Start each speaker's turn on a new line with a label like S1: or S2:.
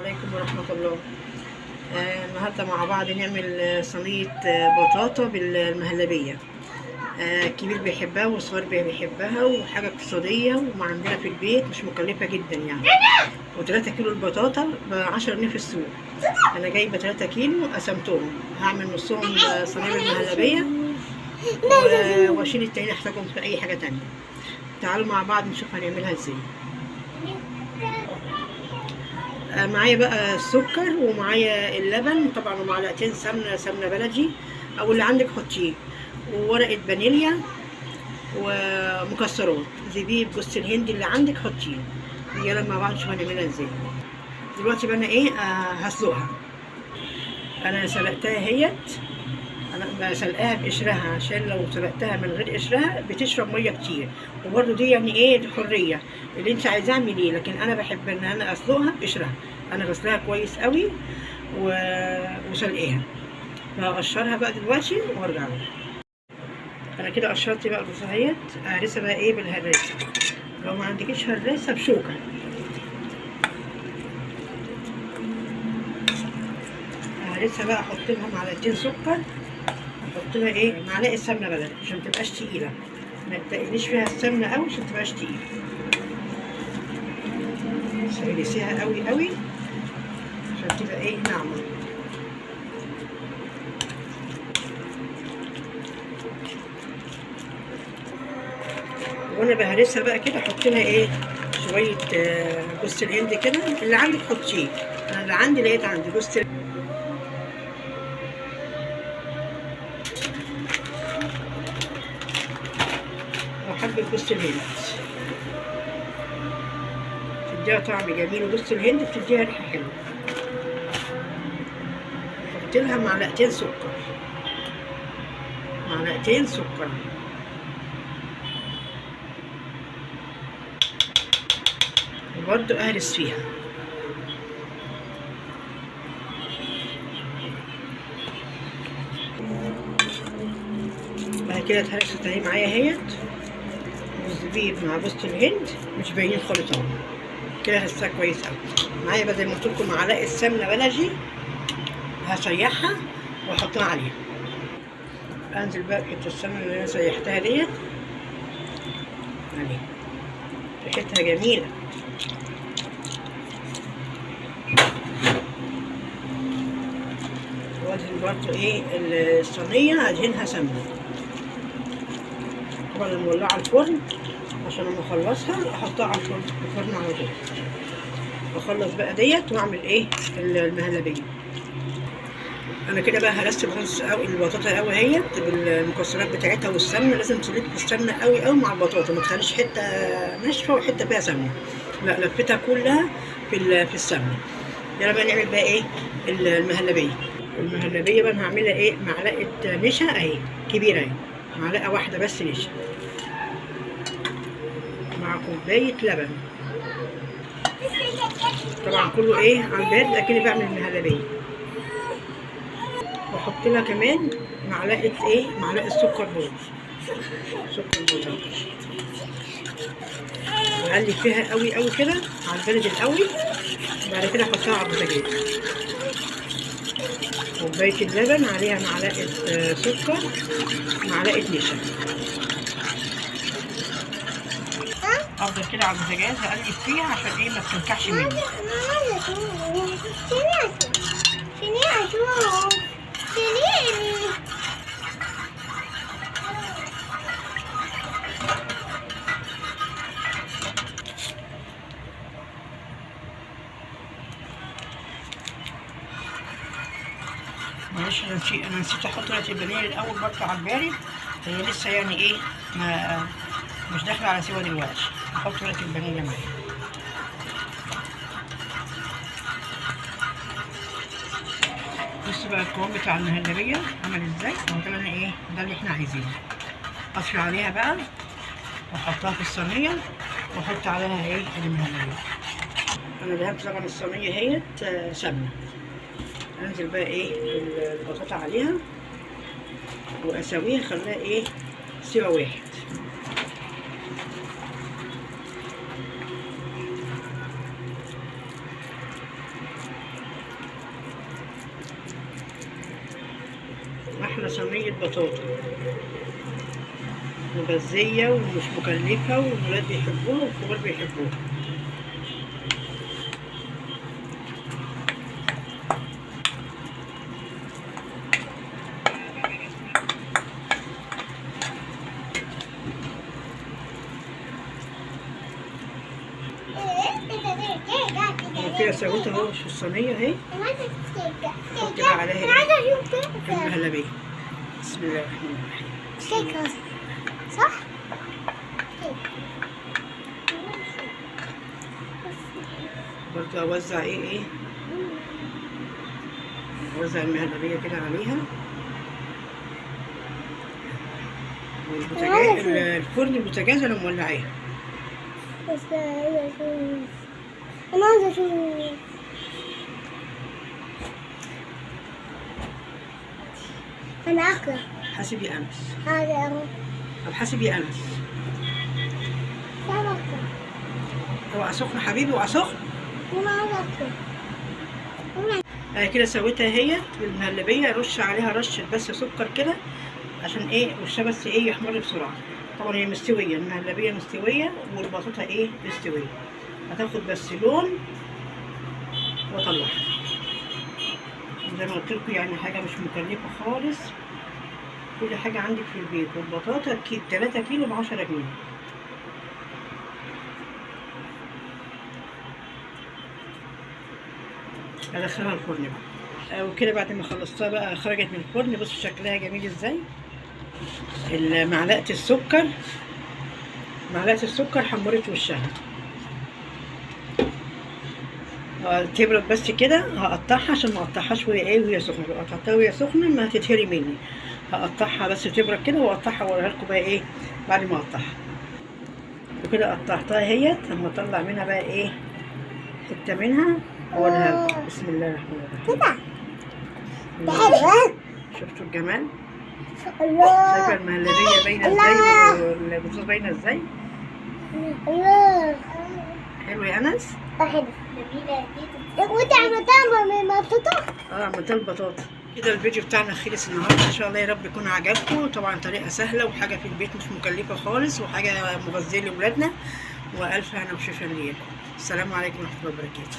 S1: عليكم ورحمة الله. النهاردة مع بعض نعمل صينية بطاطا بالمهلبية. الكبير بيحبها والصغير بيحبها، وحاجة اقتصادية وعندنا في البيت مش مكلفة جدا يعني. و3 كيلو البطاطا ب10 جنيه في السوق. أنا جايبة 3 كيلو قسمتهم، هعمل نصهم صينية بالمهلبية واشيل التاني احتاجهم في أي حاجة تانية. تعالوا مع بعض نشوف هنعملها ازاي. معايا بقى السكر ومعايا اللبن طبعا، ومعلقتين سمنه بلدي او اللي عندك حطيه، وورقه فانيليا ومكسرات زبيب جوز الهند اللي عندك حطيه. يلا مع بعض نشوف هنعملها ازاي. دلوقتي بقى انا هسلقها. انا سلقتها اهيت. انا سلقاها بقشرها عشان لو سلقتها من غير قشرها بتشرب ميه كتير، وبرده دي يعني دي حريه اللي انت عايزاه اعمليه، لكن انا بحب ان انا اسلقها بقشرها. انا غسلاها كويس قوي وسلقاها. فهقشرها بقى دلوقتي وارجع لها. انا كده قشرت بقى البصل اهيت. هرسها بقى بالهراسه. لو ما عندكيش هراسه بشوكه. هرسها بقى، احط لها معلقتين سكر، احط لها معلقه سمنه بلدي عشان متبقاش تقيله. ما تقليش فيها السمنه قوي عشان متبقاش تقيله. سيرسيها قوي قوي عشان تبقى ناعمه. وانا بهرسها بقى كده احط لها شويه جوز الهند كده، اللي عندك حطيه. انا اللي عندي لقيت عندي جوز وحبه جوز الهند بتديها طعم جميل، وجوز الهند بتديها ريحه حلوه. احط لها معلقتين سكر، معلقتين سكر، وبرده اهرس فيها. بعد كده اتهرست اهي معايا اهيت. والزبيب مع جوز الهند مش باينين خالص اهو. كده هرستها كويس قوي. معايا بقى زي ما قلت لكم معلقه سمنه بلدي، هسيحها واحطها عليها. انزل بقى بحته السمنه اللي انا سيحتها ديت عليها. ريحتها جميله. وادهن برضه الصينيه ادهنها سمنه. طبعا مولعه الفرن عشان لما اخلصها احطها على الفرن على طول. واخلص بقى ديت واعمل المهلبيه. انا كده بقى هرست البطاطا قوي اهيت بالمكسرات بتاعتها والسمنه. لازم تلف السمنه قوي قوي مع البطاطا، ما تخليش حته ناشفه وحته فيها سمنه، لا لفتها كلها في السمنه. يلا بقى نعمل بقى المهلبيه. المهلبيه بقى انا هعملها معلقه نشا اهي كبيره اهي، معلقه واحده بس نشا مع كوبايه لبن. طبعا كله على البارد اكني بعمل المهلبيه. واحط لها كمان معلقه سكر بودر، واقلب فيها قوي قوي كده على البارد الاول. وبعد كده احطها على البوتاجاز. كوبايه اللبن عليها معلقه سكر، معلقه نشا. افضل كده على البوتاجاز اقلب فيها عشان ما تنكحش مني. معلش انا نسيت احط رشه الفانيليا الاول برضه على البارد. هي لسه ما مش داخله على سوا دلوقتي. احط رشه الفانيليا معايا. بصوا بقى القوام بتاع المهلبيه عمل ازاي. هو ده ده اللي احنا عايزينه. اطفي عليها بقى واحطها في الصينيه واحط عليها المهلبيه. انا دهنت طبعا الصينيه اهيت سمنه. انزل بقى البطاطا عليها واسويها، اخليها سوا واحد. عاملة صينية بطاطا مغذية ومش مكلفة، والولاد بيحبوها والكبار بيحبوها. كده سويت اهو في الصينية اهي. حط بقى عليها المهلبية. بسم الله الرحمن الرحيم.
S2: كيكة صح؟
S1: برضه اوزع ايه اوزع المهلبية كده عليها. والبوتاجاز الفرن البوتاجاز انا مولعاها.
S2: بس عايزة اشوف، انا عايزة اشوف. انا اكله.
S1: حاسب يا انس.
S2: هذا اهو.
S1: طب حاسب يا انس.
S2: انا اكله.
S1: اوعى سخن حبيبي، اوعى سخن.
S2: انا عايزة اكله.
S1: كده سويتها اهي بالمهلبية. رش عليها رشة بس سكر كده عشان ايه وشها بس ايه يحمر بسرعة. طبعا هي مستوية، المهلبية مستوية والبطاطا ايه مستوية. هتاخد بس لون واطلعها. زي ما قلت لكم يعني حاجة مش مكلفة خالص، كل حاجة عندك في البيت. والبطاطا 3 كيلو ب10 جنيه. ادخلها الفرن بقى. وكده بعد ما خلصتها بقى خرجت من الفرن. بصوا شكلها جميل ازاي. معلقة السكر حمرت وشها. تبرد بس كده. هقطعها عشان ما اقطعهاش وهي سخنه. لو قطعتها وهي سخنه ما هتتهري مني. هقطعها بس تبرد كده واقطعها واوريها لكم بقى ايه بعد ما اقطعها. وكده قطعتها اهيت. اما اطلع منها بقى ايه حته منها اوريها لكم. بسم الله الرحمن الرحيم.
S2: ده حلوة.
S1: شفتوا الجمال؟
S2: الله.
S1: شايفه المهلبيه باينه ازاي والبطاطا باينه ازاي؟
S2: الله.
S1: حلو يا انس؟
S2: حلو. وانت عملتها من البطاطا؟
S1: عملتها البطاطا. كده الفيديو بتاعنا خلص النهارده. ان شاء الله يا رب يكون عجبكم. طبعا طريقه سهله وحاجه في البيت مش مكلفه خالص وحاجه مغذيه لاولادنا. والف هنا وشفا ليكم. السلام عليكم ورحمه الله وبركاته.